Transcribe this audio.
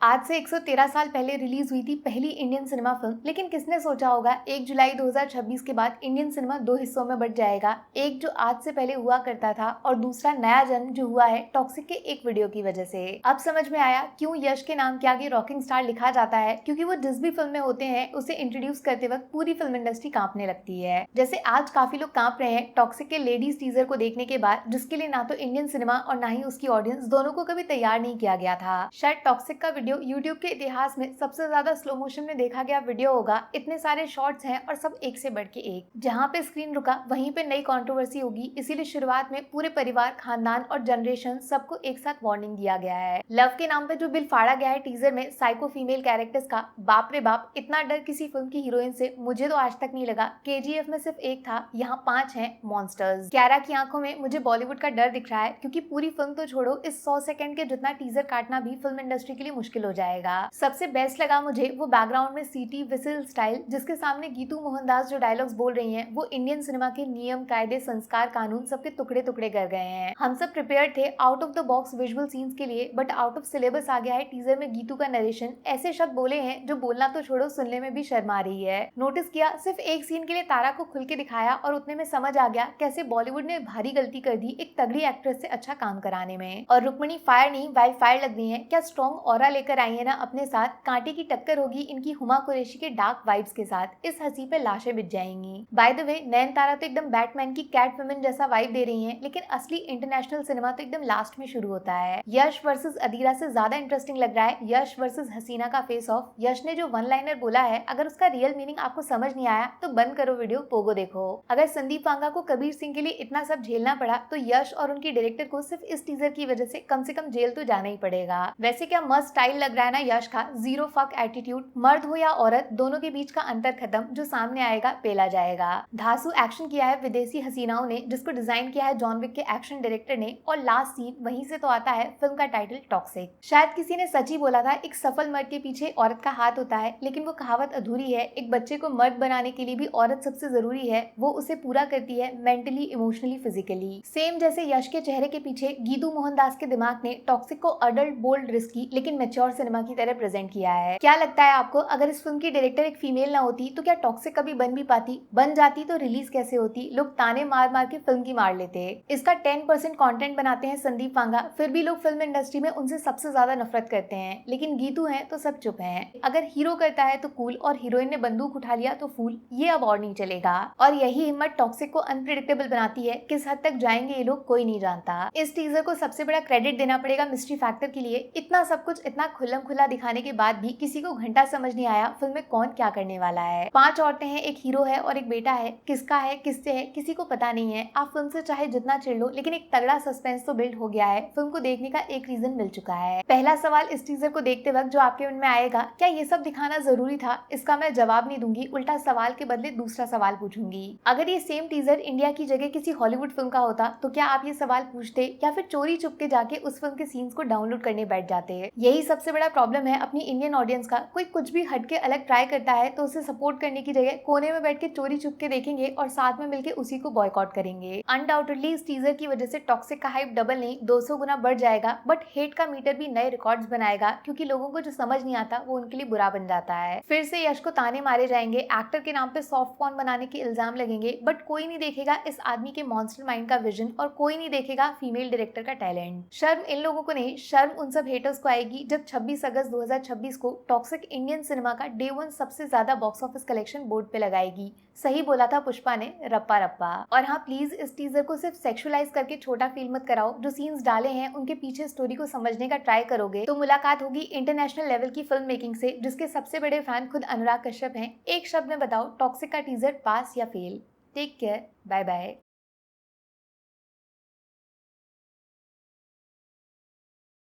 आज से 113 साल पहले रिलीज हुई थी पहली इंडियन सिनेमा फिल्म। लेकिन किसने सोचा होगा 1 जुलाई 2026 के बाद इंडियन सिनेमा दो हिस्सों में बंट जाएगा। एक जो आज से पहले हुआ करता था और दूसरा नया जन्म जो हुआ है टॉक्सिक के एक वीडियो की वजह से। अब समझ में आया क्यों यश के नाम के आगे रॉकिंग स्टार लिखा जाता है, क्योंकि वो जिस भी फिल्म में होते हैं उसे इंट्रोड्यूस करते वक्त पूरी फिल्म इंडस्ट्री कांपने लगती है। जैसे आज काफी लोग कांप रहे हैं टॉक्सिक के लेडीज टीजर को देखने के बाद, जिसके लिए ना तो इंडियन सिनेमा और ना ही उसकी ऑडियंस दोनों को कभी तैयार नहीं किया गया था। शायद टॉक्सिक का वीडियो यूट्यूब के इतिहास में सबसे ज्यादा स्लो मोशन में देखा गया वीडियो होगा। इतने सारे शॉट्स हैं और सब एक से बढ़ के एक। जहाँ पे स्क्रीन रुका वहीं पे नई कंट्रोवर्सी होगी, इसीलिए शुरुआत में पूरे परिवार, खानदान और जनरेशन सबको एक साथ वार्निंग दिया गया है। लव के नाम पे जो बिल फाड़ा गया है टीजर में साइको फीमेल कैरेक्टर्स का, बाप रे बाप, इतना डर किसी फिल्म की हीरोइन से मुझे तो आज तक नहीं लगा। केजीएफ में सिर्फ एक था, यहाँ 5 हैं मॉन्स्टर्स। क्यारा की आंखों में मुझे बॉलीवुड का डर दिख रहा है, क्योंकि पूरी फिल्म तो छोड़ो, इस 100 सेकंड के जितना टीजर काटना भी फिल्म इंडस्ट्री के लिए मुश्किल हो जाएगा। सबसे बेस्ट लगा मुझे वो बैकग्राउंड में सीटी विसिल स्टाइल, जिसके सामने गीतू मोहनदास जो डायलॉग्स बोल रही हैं वो इंडियन सिनेमा के नियम, कायदे, संस्कार, कानून सबके टुकड़े टुकड़े कर गए हैं। हम सब प्रिपेयर थे out of the box visual scenes के लिए, बट आउट ऑफ सिलेबस आ गया है टीजर में गीतू का नरेशन। ऐसे शब्द बोले हैं जो बोलना तो छोड़ो, सुनने में भी शर्म आ रही है। नोटिस किया सिर्फ एक सीन के लिए तारा को खुल के दिखाया और उतने में समझ आ गया कैसे बॉलीवुड ने भारी गलती कर दी एक तगड़ी एक्ट्रेस से अच्छा काम कराने में। और रुक्मिणी फायर नहीं वाइल्ड फायर लग रही है। क्या स्ट्रॉन्ग ऑरा लेकर आई है ना अपने साथ। कांटे की टक्कर होगी इनकी हुमा कुरैशी के डार्क वाइब्स के साथ। इस हंसी पे लाशें बिछ जाएंगी। बाय द वे नयनतारा तो एकदम बैटमैन की कैट वुमेन जैसा वाइब दे रही हैं, लेकिन असली इंटरनेशनल सिनेमा तो एकदम लास्ट में शुरू होता है। यश वर्सेस अदीरा से ज्यादा इंटरेस्टिंग लग रहा है यश वर्सेस हसीना का फेस ऑफ। यश ने जो वन लाइनर बोला है, अगर उसका रियल मीनिंग आपको समझ नहीं आया तो बंद करो वीडियो, पोगो देखो। अगर संदीप वांगा को कबीर सिंह के लिए इतना सब झेलना पड़ा, तो यश और उनकी डायरेक्टर को सिर्फ इस टीजर की वजह से कम जेल तो जाना ही पड़ेगा। वैसे क्या मस्त स्टाइल लग रहा है ना यश का, जीरो फक एटीट्यूड। मर्द हो या औरत, दोनों के बीच का अंतर खत्म, जो सामने आएगा पेला जाएगा। धांसू एक्शन किया है विदेशी हसीनाओं ने, जिसको डिजाइन किया है जॉन विक के एक्शन डायरेक्टर ने। और लास्ट सीन वहीं से तो आता है फिल्म का टाइटल टॉक्सिक। शायद किसी ने सच ही बोला था, एक सफल मर्द के पीछे औरत का हाथ होता है, लेकिन वो कहावत अधूरी है। एक बच्चे को मर्द बनाने के लिए भी औरत सबसे जरूरी है, वो उसे पूरा करती है मेंटली, इमोशनली, फिजिकली। सेम जैसे यश के चेहरे के पीछे गीतू मोहनदास के दिमाग ने टॉक्सिक को अडल्ट, बोल्ड, रिस्की लेकिन मैच्योर सिनेमा की तरह प्रेजेंट किया है। क्या लगता है आपको, अगर इस फिल्म की डायरेक्टर एक फीमेल ना होती तो क्या टॉक्सिक कभी बन भी पाती? बन जाती तो रिलीज कैसे होती? लोग ताने मार मार के फिल्म की मार लेते। इसका 10% कंटेंट बनाते हैं संदीप वांगा, फिर भी लोग फिल्म इंडस्ट्री में उनसे सबसे ज्यादा नफरत करते हैं। लेकिन गीतू हैं तो सब चुप हैं। अगर हीरो करता है तो कूल और हीरोइन ने बंदूक उठा लिया तो फूल, ये अब और नहीं चलेगा। और यही हिम्मत टॉक्सिक को अनप्रिडिक्टेबल बनाती है। किस हद तक जाएंगे ये लोग कोई नहीं जानता। इस टीजर को सबसे बड़ा क्रेडिट देना पड़ेगा मिस्ट्री फैक्टर के लिए। इतना सब कुछ इतना खुल्लम खुला दिखाने के बाद भी किसी को घंटा समझ नहीं आया फिल्म में कौन क्या करने वाला है। 5 औरतें हैं, एक हीरो है और एक बेटा है। किसका है, किससे है, किसी को पता नहीं है। आप फिल्म से चाहे जितना चिढ़ लो, लेकिन एक तगड़ा सस्पेंस तो बिल्ड हो गया है। फिल्म को देखने का एक रीजन मिल चुका है। पहला सवाल इस टीजर को देखते वक्त जो आपके मन में आएगा, क्या ये सब दिखाना जरूरी था? इसका मैं जवाब नहीं दूंगी, उल्टा सवाल के बदले दूसरा सवाल पूछूंगी। अगर ये सेम टीजर इंडिया की जगह किसी हॉलीवुड फिल्म का होता तो क्या आप ये सवाल पूछते, या फिर चोरी चुपके जाके उस फिल्म के सीन्स को डाउनलोड करने बैठ जाते? यही सबसे बड़ा प्रॉब्लम है अपनी इंडियन ऑडियंस का। कोई कुछ भी हटके अलग ट्राई करता है तो उसे सपोर्ट करने की जगह कोने में बैठ के चोरी चुपके देखेंगे और साथ में मिलकर उसी को बॉयकॉट करेंगे। अनडाउटेडली इस टीजर की वजह से टॉक्सिक का हाइप डबल नहीं 200 गुना बढ़ जाएगा, बट हेट का मीटर भी नए रिकॉर्ड्स बनाएगा, क्योंकि लोगों को जो समझ नहीं आता वो उनके लिए बुरा बन जाता है। फिर से यश को ताने मारे जाएंगे, एक्टर के नाम पे सॉफ्ट पॉर्न बनाने के इल्जाम लगेंगे, बट कोई नहीं देखेगा इस आदमी के मॉन्स्टर माइंड का विजन, और कोई नहीं देखेगा फीमेल डायरेक्टर का टैलेंट। शर्म इन लोगों को नहीं, शर्म उन सब हेटर्स को आएगी जब 26 अगस्त 2026 को टॉक्सिक इंडियन सिनेमा का डे 1 सबसे ज्यादा बॉक्स ऑफिस कलेक्शन बोर्ड पे लगाएगी। सही बोला था पुष्पा ने, रप्पा रप्पा। और हाँ प्लीज इस टीजर को सिर्फ सेक्सुअलाइज करके छोटा फील मत कराओ। जो सीन्स डाले हैं उनके पीछे स्टोरी को समझने का ट्राई करोगे तो मुलाकात होगी इंटरनेशनल लेवल की फिल्म मेकिंग से, जिसके सबसे बड़े फैन खुद अनुराग कश्यप हैं। एक शब्द में बताओ, टॉक्सिक का टीजर पास या fail? Take care, bye bye.